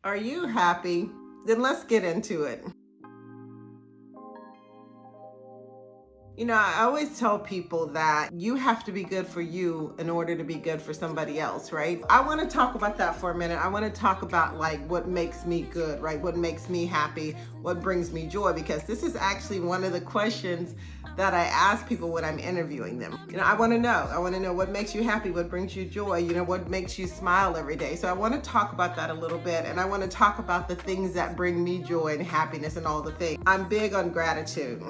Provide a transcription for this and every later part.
Are you happy? Then let's get into it. I always tell people that you have to be good for you in order to be good for somebody else, right? I want to talk about that for a minute. I want to talk about like what makes me good, right? What makes me happy, what brings me joy, because this is actually one of the questions that I ask people when I'm interviewing them. I want to know. I want to know what makes you happy, what brings you joy, what makes you smile every day. So I want to talk about that a little bit, and I want to talk about the things that bring me joy and happiness and all the things. I'm big on gratitude.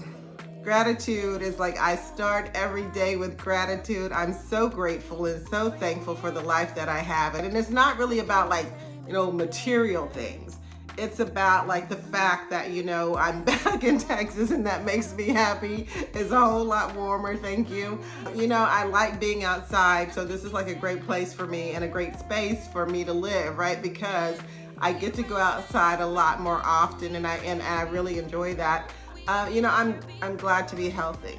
Gratitude is like I start every day with gratitude. I'm so grateful and so thankful for the life that I have. And it's not really about like, material things. It's about like the fact that, I'm back in Texas and that makes me happy. It's a whole lot warmer, thank you. I like being outside, so this is like a great place for me and a great space for me to live, right? Because I get to go outside a lot more often and I really enjoy that. I'm glad to be healthy.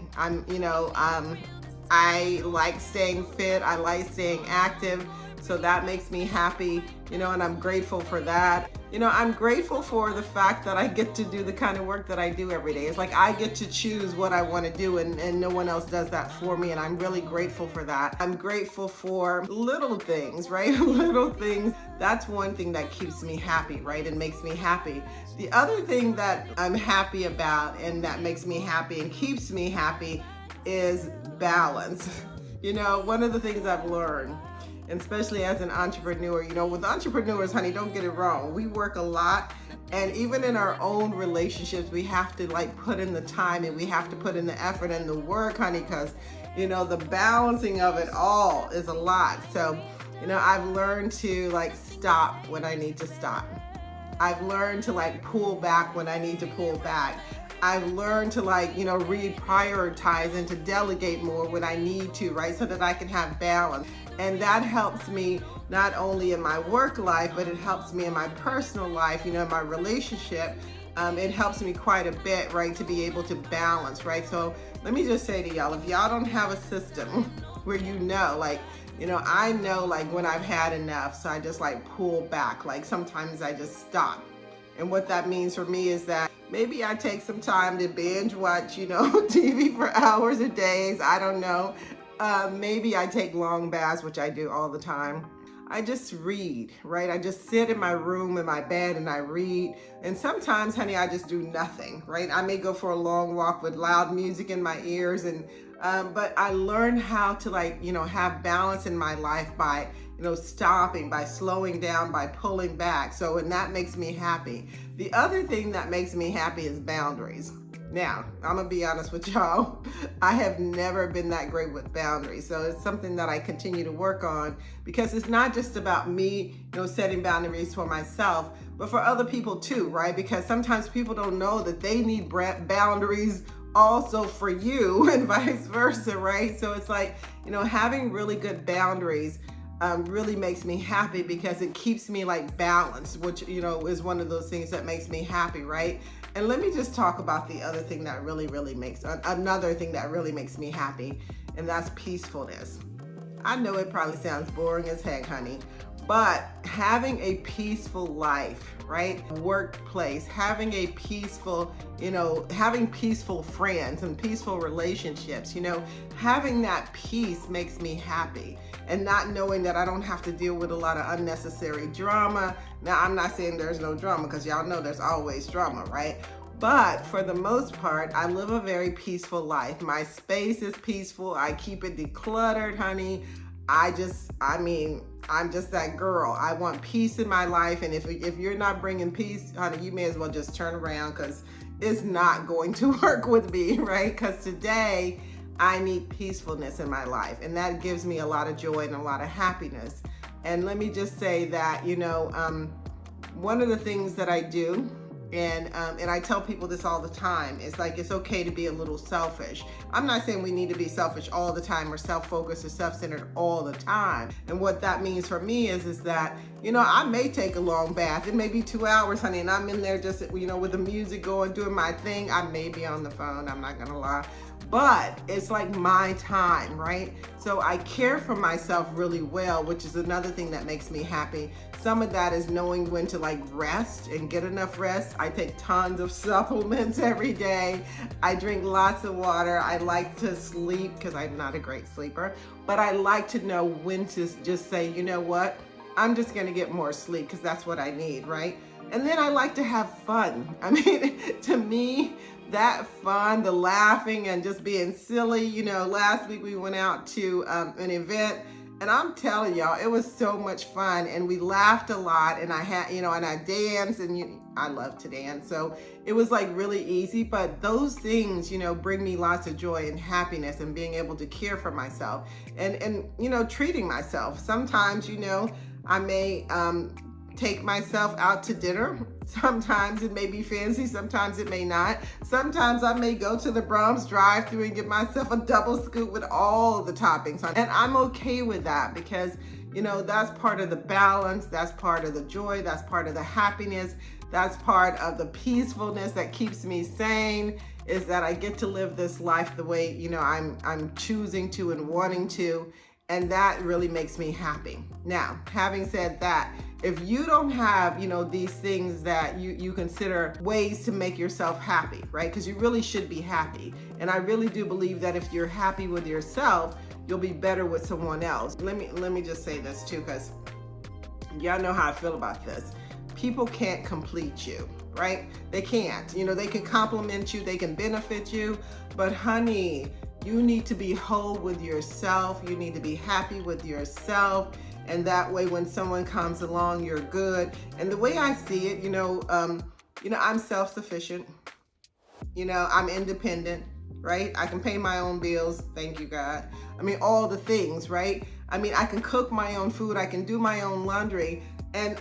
I like staying fit. I like staying active. So that makes me happy, and I'm grateful for that. I'm grateful for the fact that I get to do the kind of work that I do every day. It's like I get to choose what I want to do, and no one else does that for me. And I'm really grateful for that. I'm grateful for little things, right? Little things. That's one thing that keeps me happy, right? And makes me happy. The other thing that I'm happy about and that makes me happy and keeps me happy is balance. One of the things I've learned, and especially as an entrepreneur, with entrepreneurs, honey, don't get it wrong. We work a lot. And even in our own relationships, we have to like put in the time and we have to put in the effort and the work, honey, because, the balancing of it all is a lot. So, I've learned to like stop when I need to stop. I've learned to like pull back when I need to pull back. I've learned to like, reprioritize and to delegate more when I need to, right? So that I can have balance. And that helps me not only in my work life, but it helps me in my personal life, in my relationship. It helps me quite a bit, right? To be able to balance, right? So let me just say to y'all, if y'all don't have a system where I know like when I've had enough, so I just like pull back. Like sometimes I just stop. And what that means for me is that maybe I take some time to binge watch, TV for hours or days. I don't know. Maybe I take long baths, which I do all the time. I just read, right? I just sit in my room in my bed and I read. And sometimes, honey, I just do nothing, right? I may go for a long walk with loud music in my ears, but I learned how to have balance in my life by stopping, by slowing down, by pulling back. And that makes me happy. The other thing that makes me happy is boundaries. Now, I'm gonna be honest with y'all. I have never been that great with boundaries. So it's something that I continue to work on, because it's not just about me, setting boundaries for myself, but for other people too, right? Because sometimes people don't know that they need boundaries also for you and vice versa, right? So it's like, having really good boundaries really makes me happy, because it keeps me like balanced, which, is one of those things that makes me happy, right? And let me just talk about the other thing that another thing that really makes me happy, and that's peacefulness. I know it probably sounds boring as heck, honey, but having a peaceful life, right? Workplace, having a peaceful, having peaceful friends and peaceful relationships, having that peace makes me happy. And not knowing that I don't have to deal with a lot of unnecessary drama. Now, I'm not saying there's no drama, because y'all know there's always drama, right? But for the most part, I live a very peaceful life. My space is peaceful. I keep it decluttered, honey. I'm just that girl. I want peace in my life. And if you're not bringing peace, honey, you may as well just turn around, because it's not going to work with me, right? Because today, I need peacefulness in my life, and that gives me a lot of joy and a lot of happiness. And let me just say that, one of the things that I do, and I tell people this all the time, is like it's okay to be a little selfish. I'm not saying we need to be selfish all the time or self-focused or self-centered all the time. And what that means for me is that, I may take a long bath. It may be 2 hours, honey, and I'm in there just, with the music going, doing my thing. I may be on the phone, I'm not gonna lie. but it's like my time, right? So I care for myself really well, which is another thing that makes me happy. Some of that is knowing when to like rest and get enough rest. I take tons of supplements every day. I drink lots of water. I like to sleep because I'm not a great sleeper, but I like to know when to just say, you know what? I'm just gonna get more sleep because that's what I need, right? And then I like to have fun. I mean, to me, that fun, the laughing and just being silly. Last week we went out to an event, and I'm telling y'all, it was so much fun, and we laughed a lot, and I had, and I danced, and I love to dance, so it was like really easy. But those things, bring me lots of joy and happiness, and being able to care for myself, and treating myself. Sometimes, I may take myself out to dinner. Sometimes it may be fancy, sometimes it may not. Sometimes I may go to the Brahms drive-thru and get myself a double scoop with all the toppings on. And I'm okay with that because, that's part of the balance, that's part of the joy, that's part of the happiness, that's part of the peacefulness that keeps me sane, is that I get to live this life the way, I'm choosing to and wanting to. And that really makes me happy. Now, having said that, if you don't have, these things that you consider ways to make yourself happy, right? Because you really should be happy. And I really do believe that if you're happy with yourself, you'll be better with someone else. Let me just say this too, because y'all know how I feel about this. People can't complete you, right? They can't. They can compliment you, they can benefit you, but honey, you need to be whole with yourself. You need to be happy with yourself. And that way, when someone comes along, you're good. And the way I see it, I'm self-sufficient. I'm independent, right? I can pay my own bills. Thank you, God. I mean, all the things, right? I mean, I can cook my own food. I can do my own laundry. And,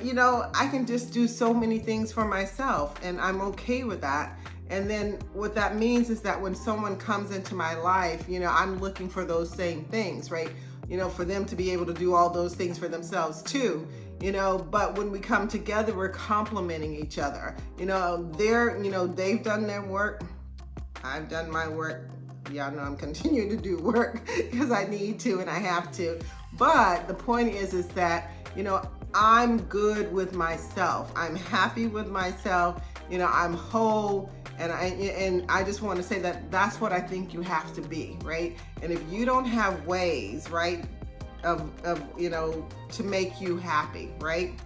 I can just do so many things for myself. And I'm okay with that. And then what that means is that when someone comes into my life, I'm looking for those same things, right? For them to be able to do all those things for themselves too, but when we come together, we're complementing each other. They've done their work. I've done my work. Y'all know I'm continuing to do work because I need to and I have to. But the point is that, I'm good with myself. I'm happy with myself. I'm whole. And I just want to say that that's what I think you have to be, right? And if you don't have ways, right, of to make you happy, right?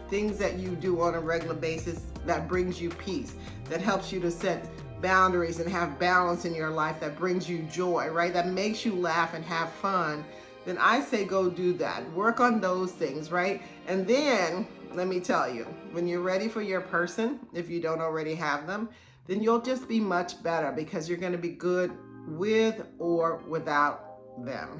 Things that you do on a regular basis that brings you peace, that helps you to set boundaries and have balance in your life, that brings you joy, right? That makes you laugh and have fun, then I say go do that. Work on those things, right? And then, let me tell you, when you're ready for your person, if you don't already have them, then you'll just be much better because you're going to be good with or without them.